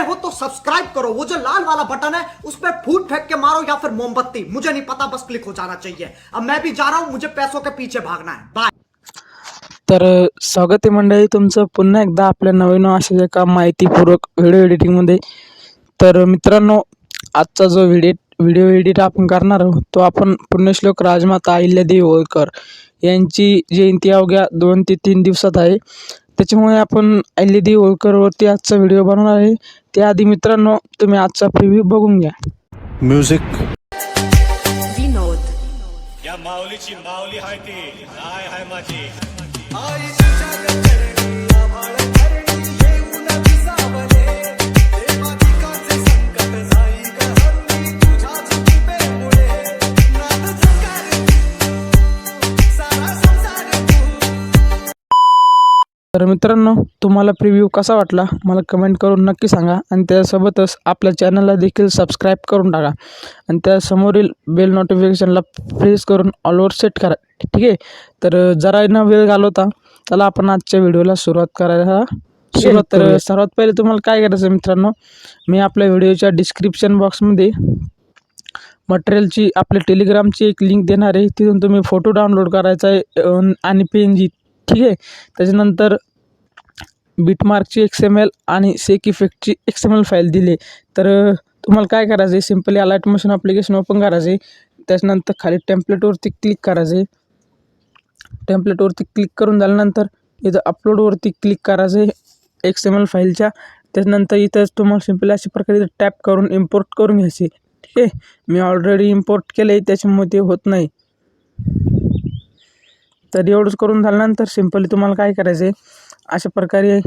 हो तो सब्सक्राइब करो, वो जो लाल वाला बटन है उस पर फूट फेंक के मारो या फिर मोमबत्ती, मुझे नहीं पता, बस क्लिक हो जाना चाहिए। अब मैं भी जा रहा हूं, मुझे पैसों के पीछे भागना है। बाय। तर स्वागत आहे मंडळी तुमचं पुन्हा एकदा आपल्या नवीन अशाच एका माहितीपूर्वक व्हिडिओ एडिटिंगमध्ये। तर मित्रांनो, आजचा जो व्हिडिओ एडिट आपण करणार आहोत तो आपण पुण्यश्लोक राजमाता अहिल्यादेवी होळकर यांची जयंती अवघ्या 2 ते 3 दिवसात आहे। त्याच्यामुळे आपण अहिल्यादेवी होळकरवरती आजचा व्हिडिओ बनवणार आहे। त्याआधी मित्रांनो, तुम्ही आजचा प्रिव्ह्यू बघून घ्या। म्युझिक विनोद या माऊलीची माऊली हाय ती हाय हाय माझी तर मित्रांनो, तुम्हाला प्रिव्ह्यू कसा वाटला मला कमेंट करून नक्की सांगा आणि त्यासोबतच आपल्या चॅनलला देखील सबस्क्राईब करून टाका आणि त्यासमोरील बेल नोटिफिकेशनला प्रेस करून ऑलवर सेट करा, ठीक आहे। तर जरा न वेळ घालवता चला आपण आजच्या व्हिडिओला सुरुवात करायला तर सर्वात पहिले तुम्हाला काय करायचं मित्रांनो, मी आपल्या व्हिडिओच्या डिस्क्रिप्शन बॉक्समध्ये मटेरियलची आपल्या टेलिग्रामची एक लिंक देणार आहे, तिथून तुम्ही फोटो डाउनलोड करायचा आहे आणि PNG, ठीक आहे। त्याच्यानंतर बिटमार्कची XML आणि सेक इफेक्टची XML फाईल दिली। तर तुम्हाला काय करायचं आहे, सिम्पली अलाइट मोशन ॲप्लिकेशन ओपन करायचं आहे, त्याच्यानंतर खाली टेम्पलेटवरती क्लिक करायचं आहे। टेम्पलेटवरती क्लिक करून झाल्यानंतर इथं अपलोडवरती क्लिक करायचं आहे XML फाईलच्या। त्याच्यानंतर इथं तुम्हाला सिम्पली अशा प्रकारे टॅप करून इम्पोर्ट करून घ्यायचे, ठीक आहे। मी ऑलरेडी इम्पोर्ट केलं आहे त्याच्यामुळे ते होत नाही। तर एवढंच करून झाल्यानंतर सिम्पली तुम्हाला काय करायचं आहे, अशा प्रकारे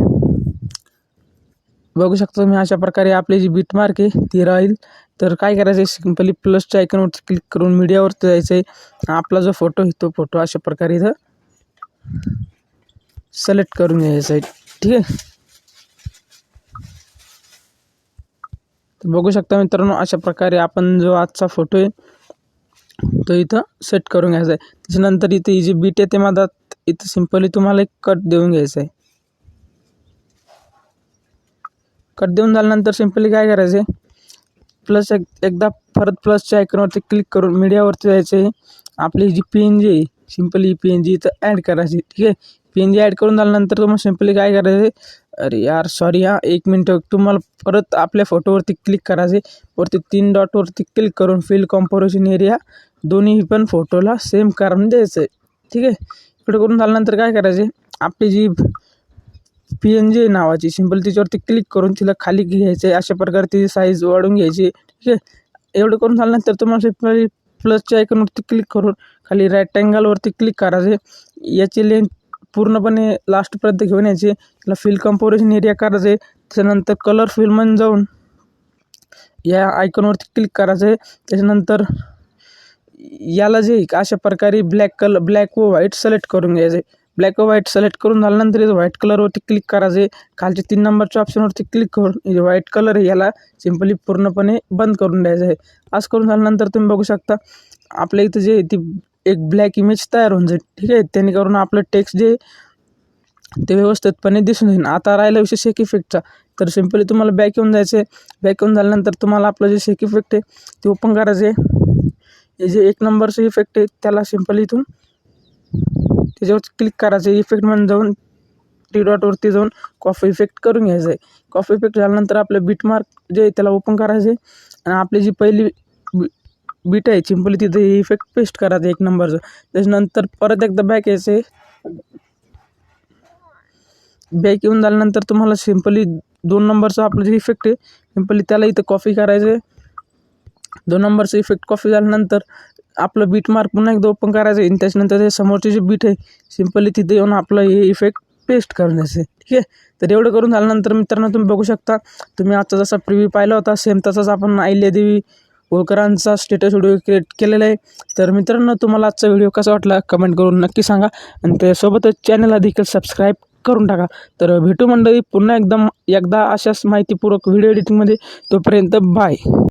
बघू शकता तुम्ही, अशा प्रकारे आपली जी बिटमार्क आहे ती राहील। तर काय करायचं आहे, सिम्पली प्लसच्या आयकॉनवरती क्लिक करून मीडियावरती जायचं आहे। आपला जो फोटो आहे तो फोटो अशा प्रकारे इथं सिलेक्ट करून घ्यायचा आहे, ठीक आहे। तर बघू शकता मित्रांनो, अशा प्रकारे आपण जो आजचा फोटो आहे तो इथं सेट करून घ्यायचा आहे। त्याच्यानंतर इथे ही जी बीट येते मधात, इथं सिम्पली तुम्हाला एक कट देऊन घ्यायचं आहे। कट देऊन झाल्यानंतर सिम्पली काय करायचं आहे, प्लस एकदा परत प्लसच्या आयकॉनवरती क्लिक करून मीडियावरती जायचं आहे। आपली जी PNG आहे सिम्पली PNG इथं ॲड करायची, ठीक आहे। PNG ॲड करून झाल्यानंतर तुम्हाला सिम्पली काय करायचं आहे, अरे यार सॉरी हा, 1 मिनटं, तुम्हाला परत आपल्या फोटोवरती क्लिक करायचे, वरती 3 डॉटवरती क्लिक करून फिल कॉम्पोजिशन एरिया दोन्ही पण फोटोला सेम करून द्यायचं आहे, ठीक आहे। इकडे करून झाल्यानंतर काय करायचे, आपली जी PNG नावाची सिम्पल तिच्यावरती क्लिक करून तिला खाली घ्यायचं आहे, अशा प्रकारे तिची साईज वाढवून घ्यायची, ठीक आहे। एवढं करून झाल्यानंतर तुम्हाला सिम्पली प्लसच्या आयकॉनवरती क्लिक करून खाली राईट अँगलवरती क्लिक करायचे, याची लेंथ पूर्णपणे लास्टपर्यंत घेऊन यायची, त्याला फिल कम्पोजिशन एरिया करायचे। त्याच्यानंतर कलर फिलमध्ये जाऊन या आयकॉनवरती क्लिक करायचं। त्याच्यानंतर याला जे अशा प्रकारे ब्लॅक व व्हाईट सिलेक्ट करून घ्यायचे। ब्लॅक व व्हाईट सिलेक्ट करून झाल्यानंतर इथं व्हाईट कलरवरती क्लिक करायचे, खालच्या 3 नंबरच्या ऑप्शनवरती क्लिक करून व्हाईट कलर याला सिम्पली पूर्णपणे बंद करून द्यायचं आहे। असं करून झाल्यानंतर तुम्ही बघू शकता आपल्या इथं जे ती एक ब्लॅक इमेज तयार होऊन जाईल, ठीक आहे। त्याने करून आपलं टेक्स्ट जे ते व्यवस्थितपणे दिसून येईल। आता राहिला विषय सेक इफेक्टचा, तर सिम्पली तुम्हाला बॅक येऊन जायचं आहे। बॅक येऊन झाल्यानंतर तुम्हाला आपलं जे सेक इफेक्ट आहे ते ओपन करायचं आहे। हे जे 1 नंबरचं इफेक्ट आहे त्याला सिम्पली इथून त्याच्यावरती क्लिक करायचं आहे, इफेक्टमध्ये जाऊन 3 डॉटवरती जाऊन कॉफी इफेक्ट करून घ्यायचं आहे। कॉफी इफेक्ट झाल्यानंतर आपलं बिटमार्क जे आहे त्याला ओपन करायचं आहे आणि आपली जी पहिली बीट आहे सिम्पली तिथे इफेक्ट पेस्ट करायचं 1 नंबरचं। त्याच्यानंतर परत एकदा बॅक यायचं आहे। बॅक येऊन झाल्यानंतर तुम्हाला सिम्पली 2 नंबरचं आपलं जे इफेक्ट आहे सिम्पली त्याला इथं कॉपी करायचं आहे। 2 नंबरचं इफेक्ट कॉपी झाल्यानंतर आपलं बिटमार्क पुन्हा एकदा ओपन करायचं आहे आणि त्याच्यानंतर ते समोरचे जे बीट आहे सिम्पली तिथे येऊन आपलं हे इफेक्ट पेस्ट करून द्यायचं आहे, ठीक आहे। तर एवढं करून झाल्यानंतर मित्रांनो तुम्ही बघू शकता, तुम्ही आजचा जसा प्रिव्ह्यू पाहिला होता सेम तसाच आपण अहिल्यादेवी होळकरांचा स्टेटस व्हिडिओ क्रिएट केलेला आहे। तर मित्रांनो, तुम्हाला आजचा व्हिडिओ कसा वाटला कमेंट करून नक्की सांगा आणि त्यासोबतच चॅनलला देखील सबस्क्राईब करून टाका। तर भेटू मंडळी पुन्हा एकदा अशाच माहितीपूर्वक व्हिडिओ एडिटिंगमध्ये, तोपर्यंत बाय।